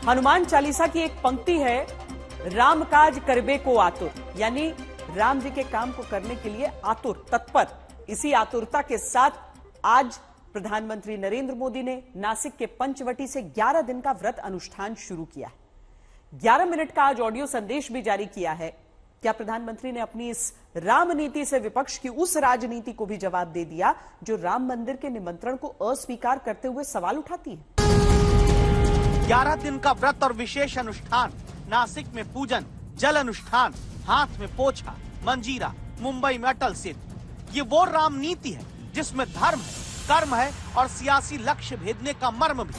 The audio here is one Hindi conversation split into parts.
हनुमान चालीसा की एक पंक्ति है, राम काज करबे को आतुर, यानी राम जी के काम को करने के लिए आतुर, तत्पर। इसी आतुरता के साथ आज प्रधानमंत्री नरेंद्र मोदी ने नासिक के पंचवटी से 11 दिन का व्रत अनुष्ठान शुरू किया है। 11 मिनट का आज ऑडियो संदेश भी जारी किया है। क्या प्रधानमंत्री ने अपनी इस राम नीति से विपक्ष की उस राजनीति को भी जवाब दे दिया जो राम मंदिर के निमंत्रण को अस्वीकार करते हुए सवाल उठाती है? 11 दिन का व्रत और विशेष अनुष्ठान, नासिक में पूजन, जल अनुष्ठान, हाथ में पोछा, मंजीरा, मुंबई में अटल सेतु। ये वो राम नीति है जिसमें धर्म है, कर्म है और सियासी लक्ष्य भेदने का मर्म भी।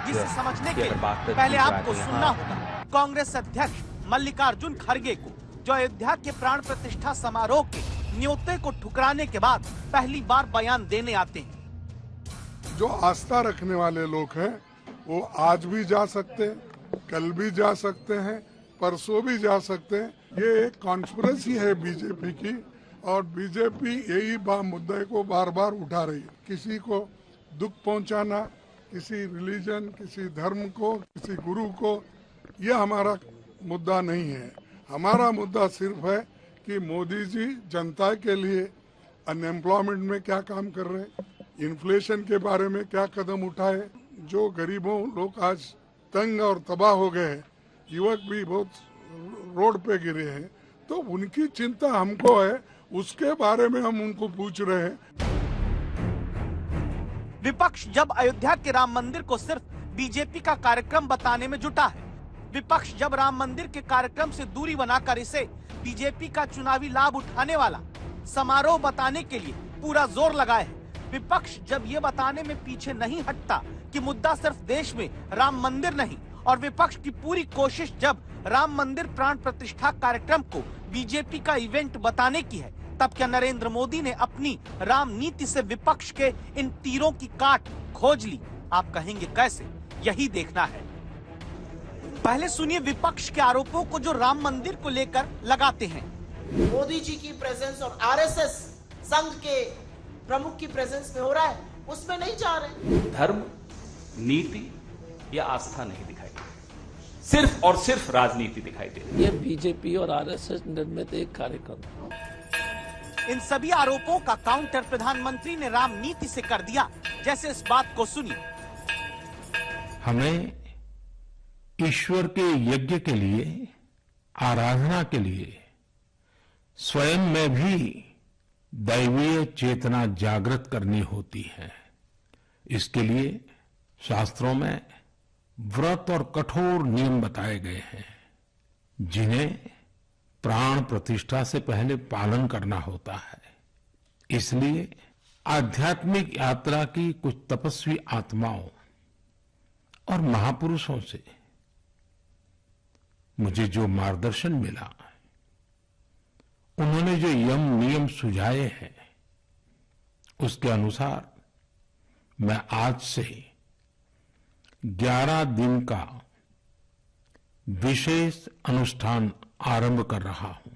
जिसे समझने के लिए पहले आपको सुनना होगा कांग्रेस अध्यक्ष मल्लिकार्जुन खड़गे को, जो अयोध्या के प्राण प्रतिष्ठा समारोह के न्योते को ठुकराने के बाद पहली बार बयान देने आते हैं। जो आस्था रखने वाले लोग हैं वो आज भी जा सकते हैं, कल भी जा सकते हैं, परसों भी जा सकते हैं। ये एक कॉन्स्पिरेसी है बीजेपी की, और बीजेपी यही मुद्दे को बार बार उठा रही है। किसी को दुख पहुंचाना, किसी रिलीजन, किसी धर्म को, किसी गुरु को, ये हमारा मुद्दा नहीं है। हमारा मुद्दा सिर्फ है कि मोदी जी जनता के लिए अनएम्प्लॉयमेंट में क्या काम कर रहे हैं, इन्फ्लेशन के बारे में क्या कदम उठाए, जो गरीबों लोग आज तंग और तबाह हो गए हैं, युवक भी बहुत रोड पे गिरे हैं, तो उनकी चिंता हमको है, उसके बारे में हम उनको पूछ रहे हैं। विपक्ष जब अयोध्या के राम मंदिर को सिर्फ बीजेपी का कार्यक्रम बताने में जुटा है, विपक्ष जब राम मंदिर के कार्यक्रम से दूरी बनाकर इसे बीजेपी का चुनावी लाभ उठाने वाला समारोह बताने के लिए पूरा जोर लगाए है, विपक्ष जब ये बताने में पीछे नहीं हटता कि मुद्दा सिर्फ देश में राम मंदिर नहीं, और विपक्ष की पूरी कोशिश जब राम मंदिर प्राण प्रतिष्ठा कार्यक्रम को बीजेपी का इवेंट बताने की है, तब क्या नरेंद्र मोदी ने अपनी राम नीति से विपक्ष के इन तीरों की काट खोज ली? आप कहेंगे कैसे? यही देखना है। पहले सुनिए विपक्ष के आरोपों को जो राम मंदिर को लेकर लगाते हैं। मोदी जी की प्रेजेंस और आरएसएस संघ के प्रमुख की प्रेजेंस में हो रहा है, उसमें नहीं जा रहे। धर्म, नीति या आस्था नहीं दिखाई दे रही, सिर्फ और सिर्फ राजनीति दिखाई दे रही है। ये बीजेपी और आरएसएस निर्मित एक कार्यक्रम। इन सभी आरोपों का काउंटर प्रधानमंत्री ने राम नीति से कर दिया। जैसे इस बात को सुनिए। हमें ईश्वर के यज्ञ के लिए, आराधना के लिए स्वयं में भी दैवीय चेतना जागृत करनी होती है। इसके लिए शास्त्रों में व्रत और कठोर नियम बताए गए हैं, जिन्हें प्राण प्रतिष्ठा से पहले पालन करना होता है। इसलिए आध्यात्मिक यात्रा की कुछ तपस्वी आत्माओं और महापुरुषों से मुझे जो मार्गदर्शन मिला, उन्होंने जो यम नियम सुझाए हैं, उसके अनुसार मैं आज से 11 दिन का विशेष अनुष्ठान आरंभ कर रहा हूं।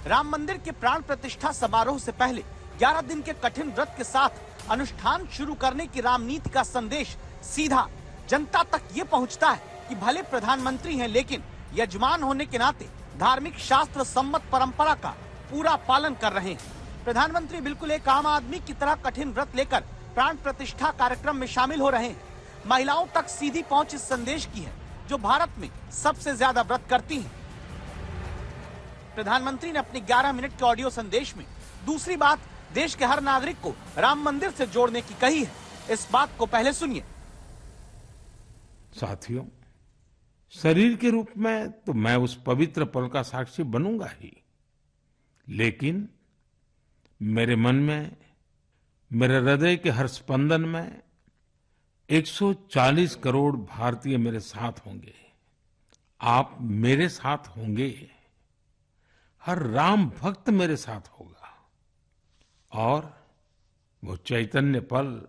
राम मंदिर के प्राण प्रतिष्ठा समारोह से पहले 11 दिन के कठिन व्रत के साथ अनुष्ठान शुरू करने की राम नीति का संदेश सीधा जनता तक ये पहुंचता है कि भले प्रधानमंत्री हैं, लेकिन यजमान होने के नाते धार्मिक शास्त्र सम्मत परंपरा का पूरा पालन कर रहे हैं। प्रधानमंत्री बिल्कुल एक आम आदमी की तरह कठिन व्रत लेकर प्राण प्रतिष्ठा कार्यक्रम में शामिल हो रहे हैं। महिलाओं तक सीधी पहुंच इस संदेश की है, जो भारत में सबसे ज्यादा व्रत करती हैं। प्रधानमंत्री ने अपने 11 मिनट के ऑडियो संदेश में दूसरी बात देश के हर नागरिक को राम मंदिर से जोड़ने की कही है। इस बात को पहले सुनिए। साथियों, शरीर के रूप में तो मैं उस पवित्र पल का साक्षी बनूंगा ही, लेकिन मेरे मन में, मेरे हृदय के हर स्पंदन में 140 करोड़ भारतीय मेरे साथ होंगे। आप मेरे साथ होंगे, हर राम भक्त मेरे साथ होगा, और वो चैतन्य पल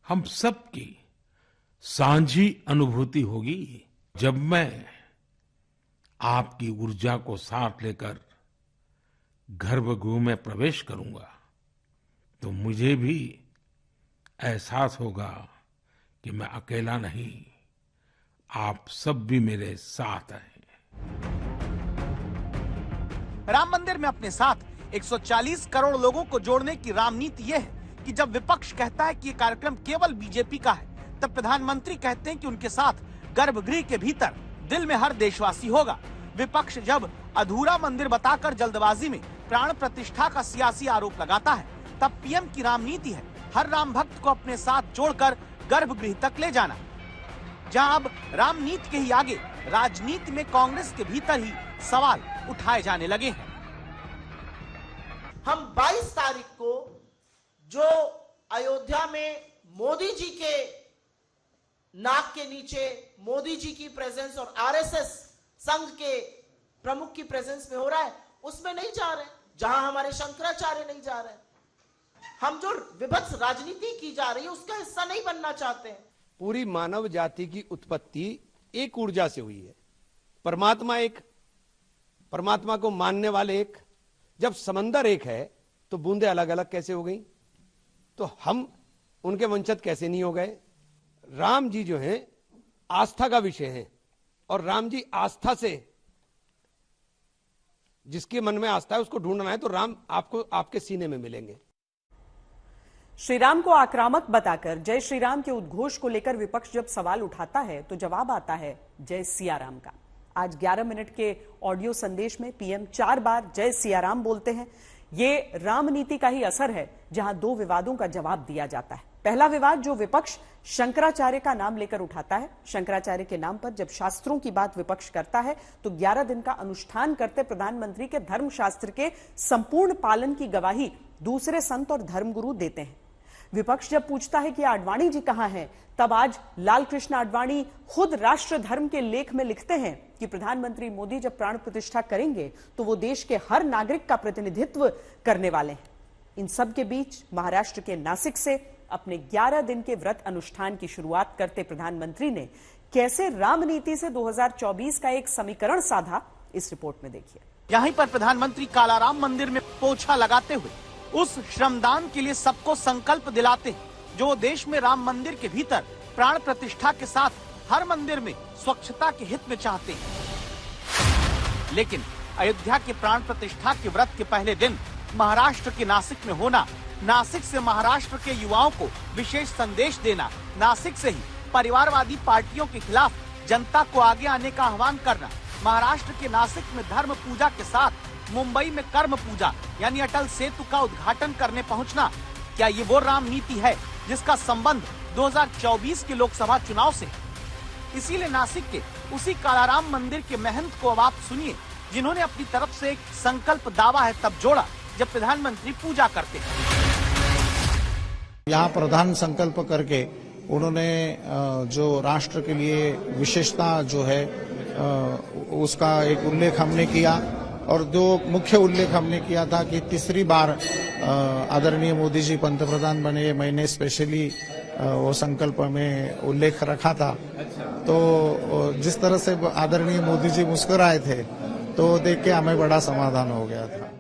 हम सबकी सांझी अनुभूति होगी, जब मैं आपकी ऊर्जा को साथ लेकर गर्भगृह में प्रवेश करूंगा, तो मुझे भी एहसास होगा कि मैं अकेला नहीं, आप सब भी मेरे साथ हैं। राम मंदिर में अपने साथ 140 करोड़ लोगों को जोड़ने की रामनीति यह है कि जब विपक्ष कहता है कि ये कार्यक्रम केवल बीजेपी का है, तब प्रधानमंत्री कहते हैं कि उनके साथ गर्भगृह के भीतर दिल में हर देशवासी होगा। विपक्ष जब अधूरा मंदिर बताकर जल्दबाजी में प्राण प्रतिष्ठा का सियासी आरोप लगाता है, तब पीएम की रामनीति है हर राम भक्त को अपने साथ जोड़कर गर्भगृह तक ले जाना। जहां अब रामनीति के ही आगे राजनीति में कांग्रेस के भीतर ही सवाल उठाए जाने लगे हैं। हम 22 तारीख को जो अयोध्या में मोदी जी के नाक के नीचे मोदी जी की प्रेजेंस और आरएसएस संघ के प्रमुख की प्रेजेंस में हो रहा है, उसमें नहीं जा रहे। जहां हमारे शंकराचार्य नहीं जा रहे, हम जो विभत्स राजनीति की जा रही है उसका हिस्सा नहीं बनना चाहते हैं। पूरी मानव जाति की उत्पत्ति एक ऊर्जा से हुई है, परमात्मा एक, परमात्मा को मानने वाले एक। जब समंदर एक है तो बूंदे अलग अलग कैसे हो गई? तो हम उनके वंशज कैसे नहीं हो गए? राम जी जो हैं आस्था का विषय है, और राम जी आस्था से, जिसके मन में आस्था है उसको ढूंढना है तो राम आपको आपके सीने में मिलेंगे। श्री राम को आक्रामक बताकर जय श्री राम के उद्घोष को लेकर विपक्ष जब सवाल उठाता है तो जवाब आता है जय सिया राम का। आज 11 मिनट के ऑडियो संदेश में पीएम 4 बार जय सिया राम बोलते हैं। ये रामनीति का ही असर है, जहां 2 विवादों का जवाब दिया जाता है। पहला विवाद जो विपक्ष शंकराचार्य का नाम लेकर उठाता है। शंकराचार्य के नाम पर जब शास्त्रों की बात विपक्ष करता है तो 11 दिन का अनुष्ठान करते प्रधानमंत्री के धर्मशास्त्र के संपूर्ण पालन की गवाही दूसरे संत और धर्मगुरु देते हैं। विपक्ष जब पूछता है कि आडवाणी जी कहां हैं, तब आज लाल कृष्ण आडवाणी खुद राष्ट्र धर्म के लेख में लिखते हैं कि प्रधानमंत्री मोदी जब प्राण प्रतिष्ठा करेंगे तो वो देश के हर नागरिक का प्रतिनिधित्व करने वाले हैं। इन सब के बीच महाराष्ट्र के नासिक से अपने 11 दिन के व्रत अनुष्ठान की शुरुआत करते प्रधानमंत्री ने कैसे रामनीति से 2024 का एक समीकरण साधा, इस रिपोर्ट में देखिए। यहीं पर प्रधानमंत्री कालाराम मंदिर में पोछा लगाते हुए उस श्रमदान के लिए सबको संकल्प दिलाते हैं जो देश में राम मंदिर के भीतर प्राण प्रतिष्ठा के साथ हर मंदिर में स्वच्छता के हित में चाहते हैं। लेकिन अयोध्या के प्राण प्रतिष्ठा के व्रत के पहले दिन महाराष्ट्र के नासिक में होना, नासिक से महाराष्ट्र के युवाओं को विशेष संदेश देना, नासिक से ही परिवारवादी पार्टियों के खिलाफ जनता को आगे आने का आह्वान करना, महाराष्ट्र के नासिक में धर्म पूजा के साथ मुंबई में कर्म पूजा यानी अटल सेतु का उद्घाटन करने पहुंचना, क्या ये वो रामनीति है जिसका संबंध 2024 के लोकसभा चुनाव से? इसीलिए नासिक के उसी कालाराम मंदिर के महंत को अब आप सुनिए, जिन्होंने अपनी तरफ से एक संकल्प दावा है तब जोड़ा जब प्रधानमंत्री पूजा करते हैं। यहाँ प्रधान संकल्प करके उन्होंने जो राष्ट्र के लिए विशेषता जो है उसका एक उल्लेख हमने किया, और दो मुख्य उल्लेख हमने किया था कि तीसरी बार आदरणीय मोदी जी पंतप्रधान बने, मैंने स्पेशली वो संकल्प में उल्लेख रखा था। तो जिस तरह से आदरणीय मोदी जी मुस्कुराए थे तो देख के हमें बड़ा समाधान हो गया था।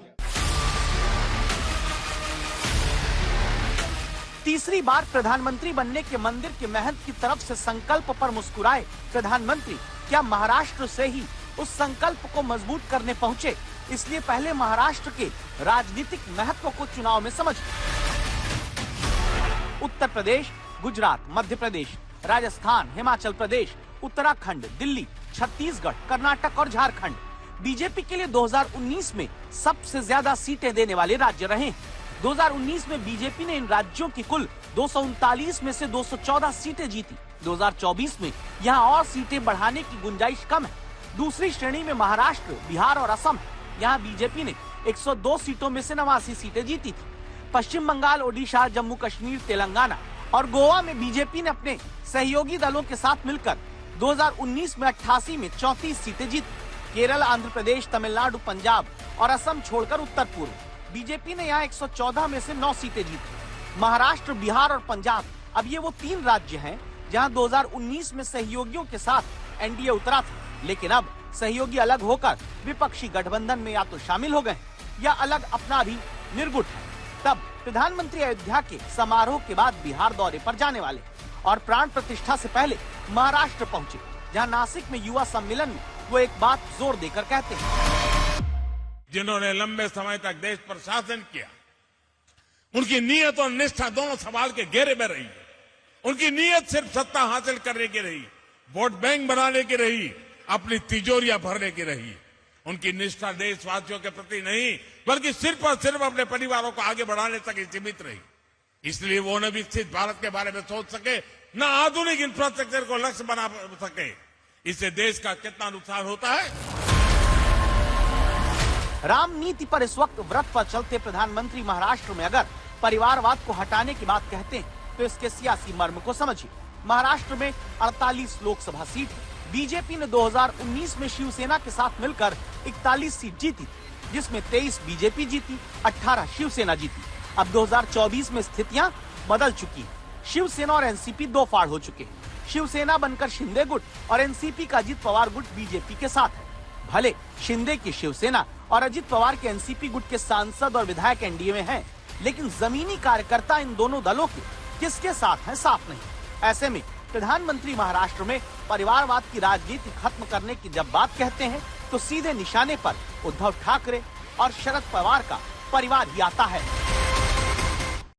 तीसरी बार प्रधानमंत्री बनने के मंदिर के महंत की तरफ से संकल्प पर मुस्कुराए प्रधानमंत्री क्या महाराष्ट्र से ही उस संकल्प को मजबूत करने पहुंचे? इसलिए पहले महाराष्ट्र के राजनीतिक महत्व को चुनाव में समझ। उत्तर प्रदेश, गुजरात, मध्य प्रदेश, राजस्थान, हिमाचल प्रदेश, उत्तराखंड, दिल्ली, छत्तीसगढ़, कर्नाटक और झारखंड बीजेपी के लिए 2019 में सबसे ज्यादा सीटें देने वाले राज्य रहे। 2019 में बीजेपी ने इन राज्यों की कुल 239 में से 214 सीटें जीती। 2024 में यहां और सीटें बढ़ाने की गुंजाइश कम है। दूसरी श्रेणी में महाराष्ट्र, बिहार और असम है। यहाँ बीजेपी ने 102 सीटों में से 89 सीटें जीती थी। पश्चिम बंगाल, ओडिशा, जम्मू कश्मीर, तेलंगाना और गोवा में बीजेपी ने अपने सहयोगी दलों के साथ मिलकर 2019 में 88 में 34 सीटें जीती। केरल, आंध्र प्रदेश, तमिलनाडु, पंजाब और असम छोड़कर उत्तर पूर्व बीजेपी ने यहाँ 114 में से 9 सीटें जीती। महाराष्ट्र, बिहार और पंजाब अब ये वो 3 राज्य हैं जहां 2019 में सहयोगियों के साथ एनडीए उतरा था, लेकिन अब सहयोगी अलग होकर विपक्षी गठबंधन में या तो शामिल हो गए या अलग अपना भी निर्गुट है। तब प्रधानमंत्री अयोध्या के समारोह के बाद बिहार दौरे पर जाने वाले और प्राण प्रतिष्ठा से पहले महाराष्ट्र पहुंचे, जहां नासिक में युवा सम्मेलन में वो एक बात जोर देकर कहते हैं। जिन्होंने लंबे समय तक देश पर शासन किया, उनकी नीयत और निष्ठा दोनों सवाल के घेरे में रही। उनकी नीयत सिर्फ सत्ता हासिल करने की रही, वोट बैंक बनाने की रही, अपनी तिजोरियां भरने की रही। उनकी निष्ठा देशवासियों के प्रति नहीं, बल्कि सिर्फ और सिर्फ अपने परिवारों को आगे बढ़ाने तक ही सीमित रही। इसलिए वो न विकसित भारत के बारे में सोच सके, न आधुनिक इंफ्रास्ट्रक्चर को लक्ष्य बना सके। इससे देश का कितना नुकसान होता है। राम नीति पर इस वक्त व्रत पर चलते प्रधानमंत्री महाराष्ट्र में अगर परिवारवाद को हटाने की बात कहते हैं, तो इसके सियासी मर्म को समझिए। महाराष्ट्र में 48 लोकसभा सीट है। बीजेपी ने 2019 में शिवसेना के साथ मिलकर 41 सीट जीती, जिसमें 23 बीजेपी जीती, 18 शिवसेना जीती। अब 2024 में स्थितियां बदल चुकी हैं। शिवसेना और एनसीपी दो फाड़ हो चुके हैं। शिवसेना बनकर शिंदे गुट और एनसीपी का अजित पवार गुट बीजेपी के साथ है। भले शिंदे की शिवसेना और अजित पवार के एनसीपी गुट के सांसद और विधायक एनडीए में हैं, लेकिन जमीनी कार्यकर्ता इन दोनों दलों के किसके साथ हैं साफ नहीं। ऐसे में प्रधानमंत्री महाराष्ट्र में परिवारवाद की राजनीति खत्म करने की जब बात कहते हैं, तो सीधे निशाने पर उद्धव ठाकरे और शरद पवार का परिवार ही आता है।